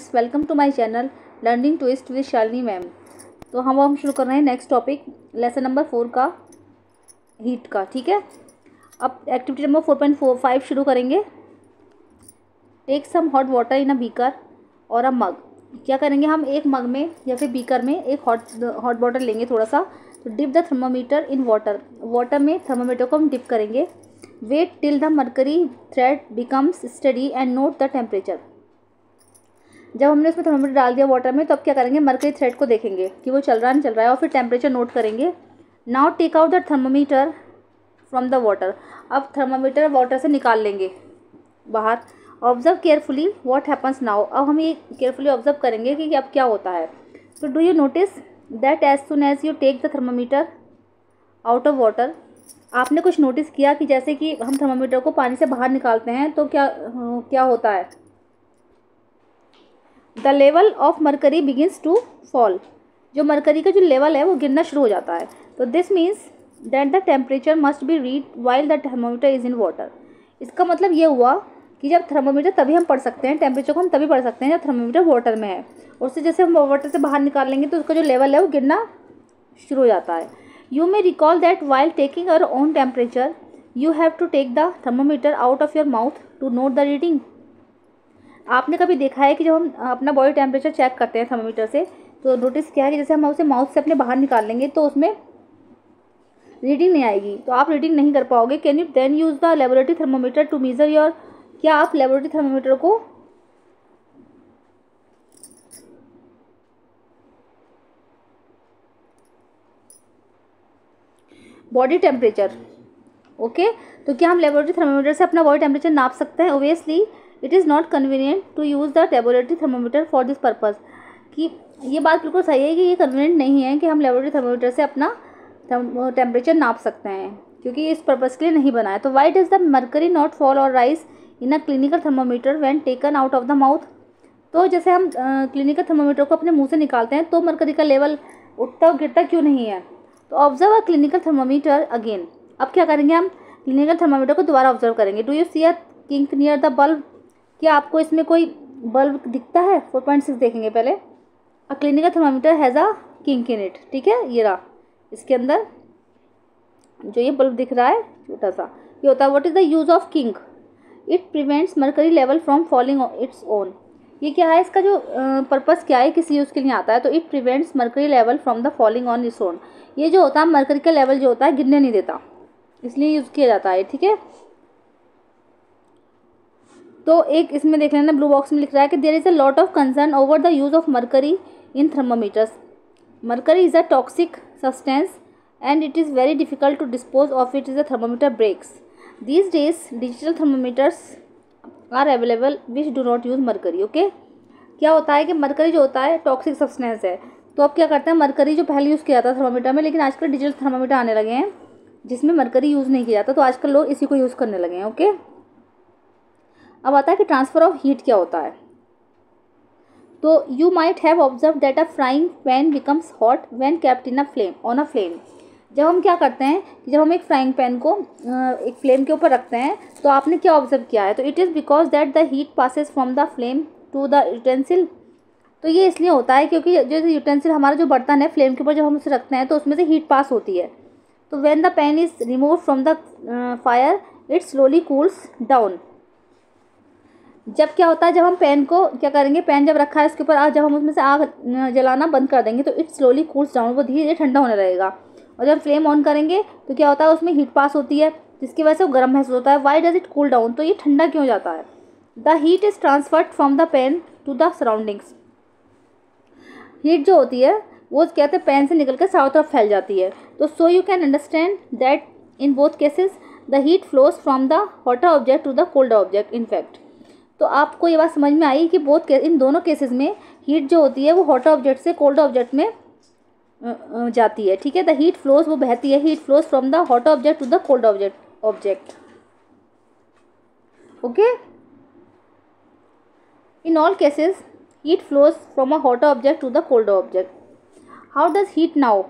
Friends, welcome to my channel learning twist with Shalini ma'am. तो हम शुरू कर रहे हैं नेक्स्ट टॉपिक लेसन नंबर 4 का, हीट का। ठीक है, अब एक्टिविटी नंबर 4.45 शुरू करेंगे। Take some hot water in a beaker और अ मग। क्या करेंगे हम, एक मग में या फिर बीकर में एक हॉट वाटर लेंगे थोड़ा सा। तो dip the thermometer in water में थर्मामीटर को हम डिप करेंगे। Wait till the mercury thread becomes steady and note the temperature. जब हमने उसमें थर्मामीटर डाल दिया वाटर में, तो अब क्या करेंगे, मरकरी थ्रेड को देखेंगे कि वो चल रहा है नहीं चल रहा है, और फिर टेम्परेचर नोट करेंगे। Now take out the thermometer from the water. अब थर्मामीटर वाटर से निकाल लेंगे बाहर। Observe carefully what happens now. अब हम ये केयरफुली ऑब्जर्व करेंगे कि अब क्या होता है। तो do you notice that as soon as you take the thermometer out of water. आपने कुछ नोटिस किया कि जैसे कि हम थर्मामीटर को पानी से बाहर निकालते हैं तो क्या होता है, the level of mercury begins to fall. जो मरकरी का जो लेवल है वो गिरना शुरू हो जाता है। तो this means that the temperature must be read while the thermometer is in water. इसका मतलब ये हुआ कि जब थर्मामीटर, तभी हम पढ़ सकते हैं टेम्परेचर को, हम तभी पढ़ सकते हैं जब थर्मामीटर वाटर में है। और उससे जैसे हम वाटर से बाहर निकाल लेंगे तो उसका जो लेवल है वो गिरना शुरू हो जाता है। You may recall that while taking our own temperature you have to take the thermometer out of your mouth to note the reading. आपने कभी देखा है कि जब हम अपना बॉडी टेम्परेचर चेक करते हैं थर्मामीटर से, तो नोटिस किया है कि जैसे हम उसे माउथ से अपने बाहर निकाल लेंगे तो उसमें रीडिंग नहीं आएगी, तो आप रीडिंग नहीं कर पाओगे। Can you then use the laboratory thermometer to measure your. क्या आप लेबोरेटरी थर्मामीटर को बॉडी टेम्परेचर, ओके, तो क्या हम लेबोरेटरी थर्मामीटर से अपना बॉडी टेम्परेचर नाप सकते हैं? Obviously it is not convenient to use the laboratory thermometer for this purpose. कि ये बात बिल्कुल सही है कि ये कन्वीनियंट नहीं है कि हम लेबोरेटरी थर्मामीटर से अपना टेम्परेचर नाप सकते हैं, क्योंकि ये इस पर्पज़ के लिए नहीं बना है। तो why does the mercury not fall or rise in a clinical thermometer when taken out of the mouth. तो जैसे हम क्लिनिकल थर्मामीटर को अपने मुंह से निकालते हैं तो मरकरी का लेवल उठता और गिरता क्यों नहीं है? तो observe a clinical thermometer again. अब क्या करेंगे, हम क्लिनिकल थर्मामीटर को दोबारा ऑब्जर्व करेंगे। Do you see a kink near the bulb. क्या आपको इसमें कोई बल्ब दिखता है? 4.6 देखेंगे पहले। अ clinical thermometer has a kink in it. ठीक है, ये रहा, इसके अंदर जो ये बल्ब दिख रहा है छोटा सा, ये होता है what is the use of kink. It prevents mercury level from falling its own. ये क्या है, इसका जो पर्पज़ क्या है, किस यूज़ के लिए आता है? तो it prevents mercury level from the falling on its own. ये जो होता है मरकरी का लेवल जो होता है गिरने नहीं देता, इसलिए यूज़ किया जाता है। ठीक है, तो एक इसमें देख लेना, ब्लू बॉक्स में लिख रहा है कि there is a lot of concern over the use of mercury in thermometers. Mercury is a toxic substance and it is very difficult to dispose of it if the thermometer breaks. These days digital thermometers are available which do not use mercury. Okay, क्या होता है कि mercury जो होता है toxic substance है, तो अब क्या करते हैं, मरकरी जो पहले यूज़ किया जाता था थर्मामीटर में, लेकिन आजकल डिजिटल थर्मामीटर आने लगे हैं जिसमें मरकरी यूज़ नहीं किया जाता, तो आजकल लोग इसी को यूज़ करने लगे हैं। ओके, अब आता है कि ट्रांसफ़र ऑफ हीट क्या होता है। तो you might have observe that a frying pan becomes hot when kept in a flame on a flame. जब हम क्या करते हैं कि जब हम एक फ्राइंग पैन को एक फ्लेम के ऊपर रखते हैं, तो आपने क्या ऑब्जर्व किया है? तो it is because that the heat passes from the flame to the utensil. तो ये इसलिए होता है क्योंकि जो यूटेंसिल, हमारा जो बर्तन है, फ्लेम के ऊपर जब हम उसे रखते हैं तो उसमें से हीट पास होती है। तो when the pan is remove from the fire it slowly cools down. जब क्या होता है, जब हम पैन को क्या करेंगे, पैन जब रखा है उसके ऊपर आग, जब हम उसमें से आग जलाना बंद कर देंगे तो इट स्लोली कूल्स डाउन, वो धीरे धीरे ठंडा होने लगेगा। और जब फ्लेम ऑन करेंगे तो क्या होता है, उसमें हीट पास होती है जिसकी वजह से वो गर्म महसूस होता है। Why does it cool down, तो ये ठंडा क्यों हो जाता है? The heat is transferred from the pan to the surroundings. Heat जो होती है वो कहते हैं पैन से निकल कर चारों तरफ फैल जाती है। तो so you can understand that in both cases the heat flows from the hotter object to the colder object. In fact, तो आपको ये बात समझ में आई कि इन दोनों केसेस में हीट जो होती है वो हॉटर ऑब्जेक्ट से कोल्डर ऑब्जेक्ट में जाती है। ठीक है, द हीट फ्लोज, वो बहती है, heat flows from the hot object to the cold object. Okay, in all cases heat flows from a hot object to the cold object. How does heat now,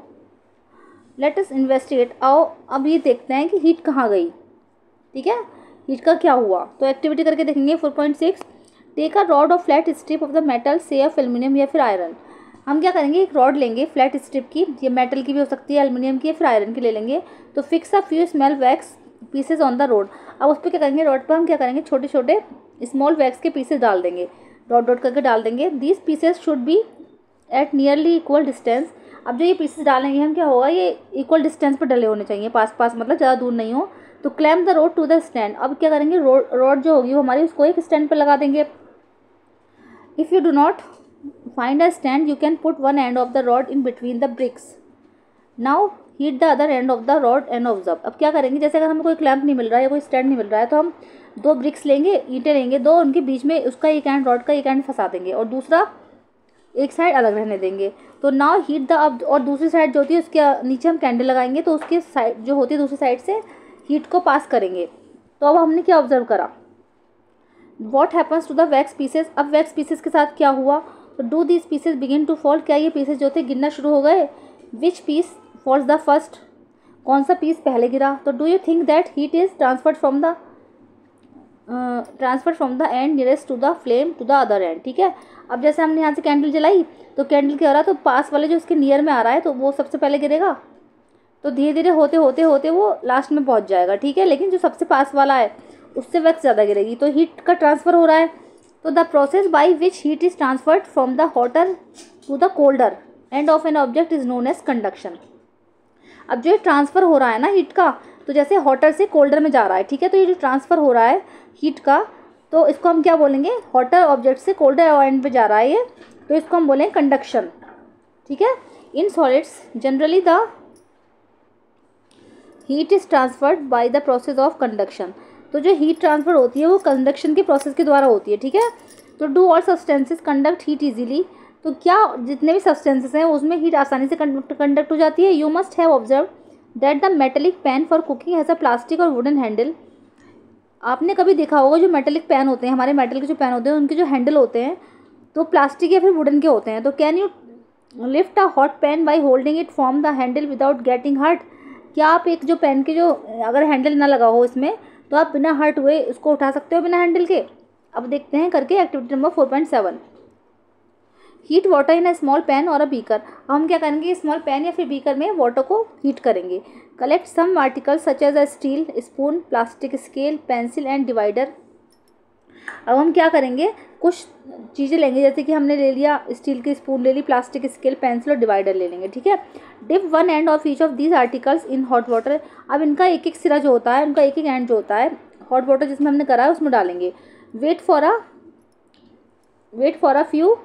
let us investigate. आओ अब ये देखते हैं कि heat कहाँ गई। ठीक है, हीट का क्या हुआ, तो एक्टिविटी करके देखेंगे 4.6। टेक अ रॉड और flat strip of the metal से ऑफ एल्यूमिनियम या फिर आयरन। हम क्या करेंगे, एक रॉड लेंगे फ्लैट स्ट्रिप की, ये मेटल की भी हो सकती है, एल्यूमिनियम की या फिर आयरन की ले लेंगे। तो fix a few small wax pieces on the road. अब उस पर क्या करेंगे, रॉड पर हम क्या करेंगे, छोटे छोटे स्मॉल वैक्स के पीसेस डाल देंगे, डॉट डॉट करके डाल देंगे। These pieces should be at nearly equal distance. अब जो ये पीसेस डालेंगे हम, क्या होगा, ये इक्वल डिस्टेंस पर डले होने चाहिए, पास पास, मतलब ज़्यादा दूर नहीं हो। तो clamp the rod to the stand. अब क्या करेंगे, रॉड जो होगी वो हमारी, उसको एक स्टैंड पर लगा देंगे। If you do not find a stand you can put one end of the rod in between the bricks. Now heat the other end of the rod and observe. अब क्या करेंगे, जैसे अगर हमें कोई क्लैम्प नहीं मिल रहा है या कोई स्टैंड नहीं मिल रहा है, तो हम 2 ब्रिक्स लेंगे, ईंटें लेंगे 2, उनके बीच में उसका एक एंड, रॉड का एक एंड फंसा देंगे और दूसरा एक साइड अलग रहने देंगे। तो नाउ हीट द, अब और दूसरी साइड जो होती है उसके नीचे हम कैंडल लगाएंगे, तो उसके साइड जो होती है दूसरी साइड से हीट को पास करेंगे। तो अब हमने क्या ऑब्जर्व करा, what happens to the wax pieces. अब वैक्स पीसेस के साथ क्या हुआ, तो do this pieces begin to fall. क्या ये पीसेस जो थे गिरना शुरू हो गए। Which piece falls the first, कौन सा पीस पहले गिरा। तो do you think that heat is transferred from the end nearest to the flame to the other end. ठीक है, अब जैसे हमने यहाँ से कैंडल जलाई, तो कैंडल क्या हो रहा है, तो पास वाले जो इसके नियर में आ रहा है तो वो सबसे पहले गिरेगा, तो धीरे धीरे होते होते होते वो लास्ट में पहुँच जाएगा। ठीक है, लेकिन जो सबसे पास वाला है उससे वैक्स ज़्यादा गिरेगी, तो हीट का ट्रांसफ़र हो रहा है। तो the process by which heat is transferred from the hotter to the colder end of an object is known as conduction. अब जो ये ट्रांसफ़र हो रहा है ना हीट का, तो जैसे हॉटर से कोल्डर में जा रहा है, ठीक है, तो ये जो ट्रांसफ़र हो रहा है हीट का, तो इसको हम क्या बोलेंगे, हॉटर ऑब्जेक्ट से कोल्डर एंड पे जा रहा है ये, तो इसको हम बोलेंगे कंडक्शन। ठीक है, in solids generally the heat is transferred by the process of conduction. तो जो हीट ट्रांसफ़र होती है वो कंडक्शन के प्रोसेस के द्वारा होती है। ठीक है, तो do all substances conduct heat easily. तो क्या जितने भी सब्सटेंसेस हैं उसमें हीट आसानी से कंडक्ट हो जाती है। You must have observe that the metallic pan for cooking has a plastic और वुडन हैंडल। आपने कभी देखा होगा जो मेटेलिक पैन होते हैं, हमारे मेटल के जो पैन होते हैं उनके जो हैंडल होते हैं तो प्लास्टिक या फिर वुडन के होते हैं। तो can you lift a hot pan by holding it from the handle without getting hurt. क्या आप एक जो पैन के जो अगर हैंडल ना लगा हो इसमें, तो आप बिना हर्ट हुए उसको उठा सकते हो बिना हैंडल के। अब देखते हैं करके activity number 4.7, heat water in a small pan और अ बीकर। हम क्या करेंगे, स्मॉल पैन या फिर बीकर में वाटर को हीट करेंगे। Collect some articles such as a steel spoon, plastic scale, pencil and divider. अब हम क्या करेंगे, कुछ चीज़ें लेंगे, जैसे कि हमने ले लिया स्टील की स्पून ले ली, प्लास्टिक स्केल, पेंसिल और डिवाइडर ले लेंगे। ठीक है, dip one end of each of these articles in hot water. अब इनका एक एक सिरा जो होता है, उनका एक एक एंड जो होता है हॉट वाटर जिसमें हमने करा है उसमें डालेंगे। Wait for a few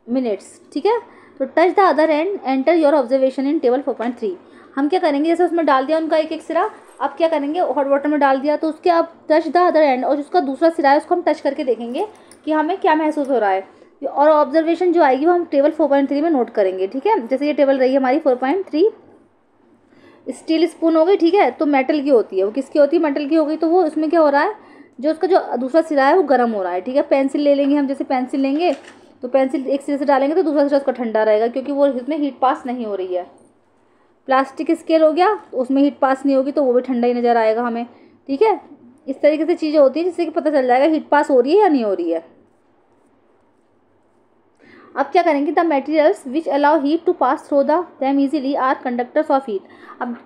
minutes. ठीक है, तो touch the other end enter your observation in table 4.3। हम क्या करेंगे, जैसे उसमें डाल दिया उनका एक एक सिरा, अब क्या करेंगे हॉट वाटर में डाल दिया, तो उसके आप टच द अदर एंड, और उसका दूसरा सिरा है उसको हम टच करके देखेंगे कि हमें क्या महसूस हो रहा है, और ऑब्जर्वेशन जो आएगी वो हम टेबल 4.3 में नोट करेंगे। ठीक है, जैसे ये टेबल रही है हमारी 4.3, स्टील स्पून हो गई। ठीक है, तो मेटल की होती है, वो किसकी होती है, मेटल की हो गई। तो वो उसमें क्या हो रहा है, जो उसका जो दूसरा सिरा है वो गर्म हो रहा है। ठीक है, पेंसिल ले लेंगे हम, जैसे पेंसिल लेंगे तो पेंसिल एक सिरे से डालेंगे तो दूसरा सिरा उसका ठंडा रहेगा, क्योंकि वो इसमें हीट पास नहीं हो रही है। प्लास्टिक स्केल हो गया, तो उसमें हीट पास नहीं होगी तो वो भी ठंडा ही नज़र आएगा हमें। ठीक है, इस तरीके से चीज़ें होती हैं जिससे कि पता चल जाएगा हीट पास हो रही है या नहीं हो रही है। अब क्या करेंगे, the materials which allow heat to pass through them easily are conductors of heat. अब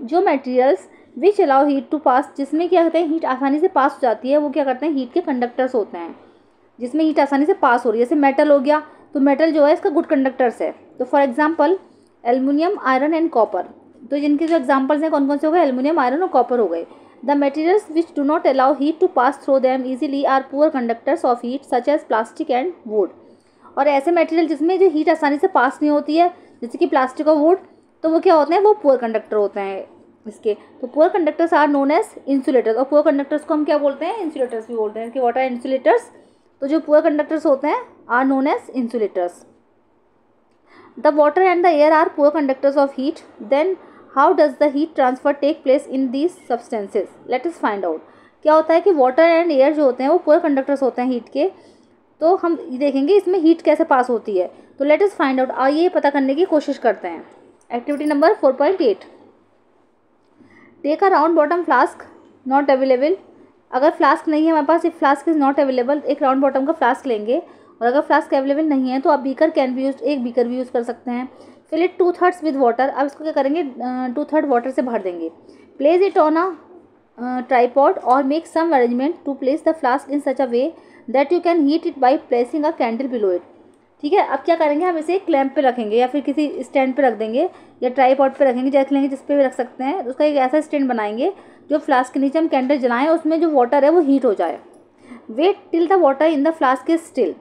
जो materials which allow heat to pass, जिसमें क्या कहते हैं हीट आसानी से पास हो जाती है, वो क्या करते हैं हीट के कंडक्टर्स होते हैं, जिसमें हीट आसानी से पास हो रही है। जैसे मेटल हो गया, तो मेटल जो है इसका गुड कंडक्टर्स है। तो for example aluminium, iron and copper. तो जिनके जो एग्जांपल्स हैं कौन कौन से हो गए, एल्युमिनियम, आयरन और कॉपर हो गए। The materials which do not allow heat to pass through them easily are poor conductors of heat such as plastic and wood. और ऐसे मटेरियल जिसमें जो हीट आसानी से पास नहीं होती है, जैसे कि प्लास्टिक और वुड, तो वो क्या होते हैं, वो पुअर कंडक्टर होते हैं इसके। तो poor conductors are known as insulators, और पुअर कंडक्टर्स को हम क्या बोलते हैं, इंसुलेटर्स भी बोलते हैं कि व्हाट आर इंसुलेटर्स। तो जो पुअर कंडक्टर्स होते हैं are known as insulators. The water and the air are poor conductors of heat. Then how does the heat transfer take place in these substances, let us find out. क्या होता है कि water and air जो होते हैं वो poor conductors होते हैं हीट के। तो हम देखेंगे इसमें हीट कैसे पास होती है, तो लेट अस फाइंड आउट। आइए पता करने की कोशिश करते हैं। Activity number 4.8, take a round bottom flask not available अगर फ्लास्क नहीं है हमारे पास, if flask is not available, एक राउंड बॉटम का फ्लास्क लेंगे, और अगर फ्लास्क अवेलेबल नहीं है तो आप बीकर कैन भी यूज, एक बीकर भी यूज़ कर सकते हैं। Fill it 2/3 with water. अब इसको क्या करेंगे, 2/3 वाटर से भर देंगे। Place it on a tripod और make some arrangement to place the flask in such a way that you can heat it by placing a candle below it. ठीक है, अब क्या करेंगे, हम इसे एक लैंप पे रखेंगे या फिर किसी स्टैंड पे रख देंगे या ट्राईपॉड पे रखेंगे, जैसे लेंगे जिस पे भी रख सकते हैं। उसका एक ऐसा स्टैंड बनाएंगे जो फ्लास्क के नीचे हम कैंडल जलाएं, उसमें जो वाटर है वो हीट हो जाए। Wait till the water in the flask is still.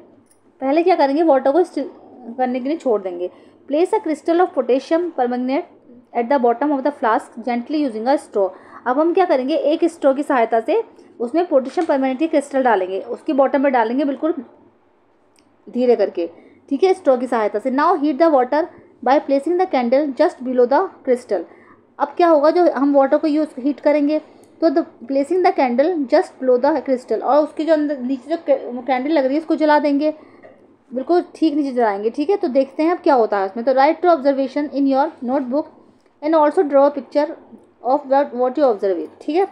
पहले क्या करेंगे, वाटर को स्टिल करने के लिए छोड़ देंगे। Place a crystal of potassium permanganate at the bottom of the flask gently using a straw. अब हम क्या करेंगे, एक स्ट्रॉ की सहायता से उसमें पोटेशियम परमैंगनेट की क्रिस्टल डालेंगे, उसकी बॉटम में डालेंगे बिल्कुल धीरे करके। ठीक है, स्ट्रॉ की सहायता से। Now heat the water by placing the candle just below the crystal. अब क्या होगा, जो हम वाटर को यूज हीट करेंगे तो the placing the candle just below the crystal, और उसके जो अंदर नीचे जो कैंडल लग रही है उसको जला देंगे, बिल्कुल ठीक नीचे जलाएंगे। ठीक है, तो देखते हैं अब क्या होता है उसमें। तो write to observation in your notebook and also draw picture of what you observe it. ठीक है,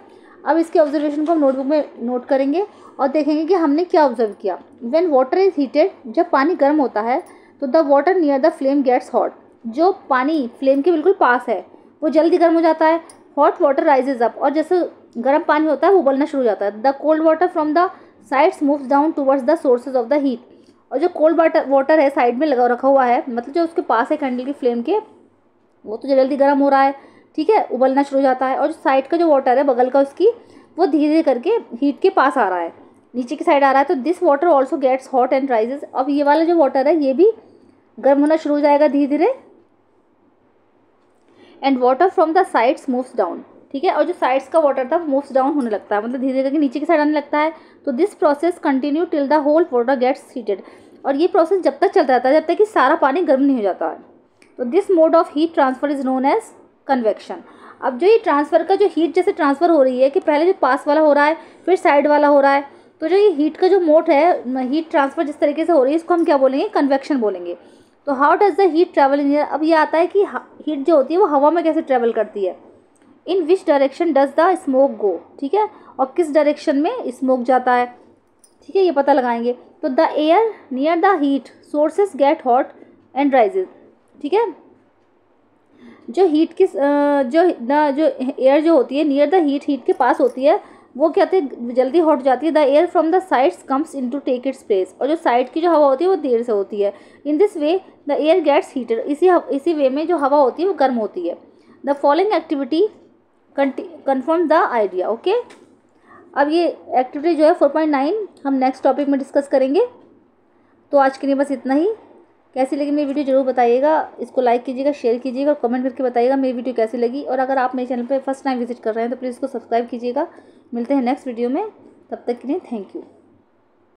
अब इसके ऑब्जर्वेशन को हम नोटबुक में नोट करेंगे और देखेंगे कि हमने क्या ऑब्जर्व किया। व्हेन वाटर इज हीटेड, जब पानी गर्म होता है तो the water near the flame gets hot. जो पानी फ्लेम के बिल्कुल पास है वो जल्दी गर्म हो जाता है। हॉट वाटर राइजेज अप, और जैसे गर्म पानी होता है वो उबलना शुरू हो जाता है। The cold water from the sides moves down towards the sources of the heat. और जो कोल्ड वाटर है साइड में लगा रखा हुआ है, मतलब जो उसके पास है कैंडल की फ्लेम के, वो तो जल्दी गर्म हो रहा है। ठीक है, उबलना शुरू हो जाता है। और जो साइड का जो वाटर है बगल का उसकी, वो धीरे धीरे करके हीट के पास आ रहा है, नीचे की साइड आ रहा है। तो this water also gets hot and rises. अब ये वाला जो वाटर है ये भी गर्म होना शुरू हो जाएगा धीरे धीरे। And water from the sides moves down. ठीक है, और जो साइड्स का वाटर था वो मूव्स डाउन होने लगता है, मतलब धीरे धीरे करके नीचे की साइड आने लगता है। तो this process continue till the whole water gets heated. और ये प्रोसेस जब तक चलता रहता है जब तक कि सारा पानी गर्म नहीं हो जाता है। तो this mode of heat transfer is known as convection. अब जो ये ट्रांसफ़र का जो हीट जैसे ट्रांसफ़र हो रही है कि पहले जो पास वाला हो रहा है फिर साइड वाला हो रहा है, तो जो ये हीट का जो मोड है, हीट ट्रांसफ़र जिस तरीके से हो रही है इसको हम क्या बोलेंगे, कन्वेक्शन बोलेंगे। तो how does the heat travel in air. अब ये आता है कि हीट जो होती है वो हवा में कैसे ट्रैवल करती है। In which direction does the smoke go. ठीक है, और किस डायरेक्शन में स्मोक जाता है। ठीक है, ये पता लगाएंगे। तो the air near the heat sources get hot and rises. ठीक है, जो हीट की जो एयर जो होती है नियर द हीट के पास होती है वो क्या होती है, जल्दी हॉट जाती है। The air from the sides comes into take its place. और जो साइड की जो हवा होती है वो देर से होती है। In this way the air gets heated. इसी वे में जो हवा होती है वो गर्म होती है। The following activity confirm the idea. Okay, अब ये एक्टिविटी जो है 4.9 हम नेक्स्ट टॉपिक में डिस्कस करेंगे। तो आज के लिए बस इतना ही। कैसी लगी मेरी वीडियो ज़रूर बताइएगा, इसको लाइक कीजिएगा, शेयर कीजिएगा और कमेंट करके बताइएगा मेरी वीडियो कैसी लगी। और अगर आप मेरे चैनल पे फर्स्ट टाइम विजिट कर रहे हैं तो प्लीज़ इसको सब्सक्राइब कीजिएगा। मिलते हैं नेक्स्ट वीडियो में, तब तक के लिए थैंक यू।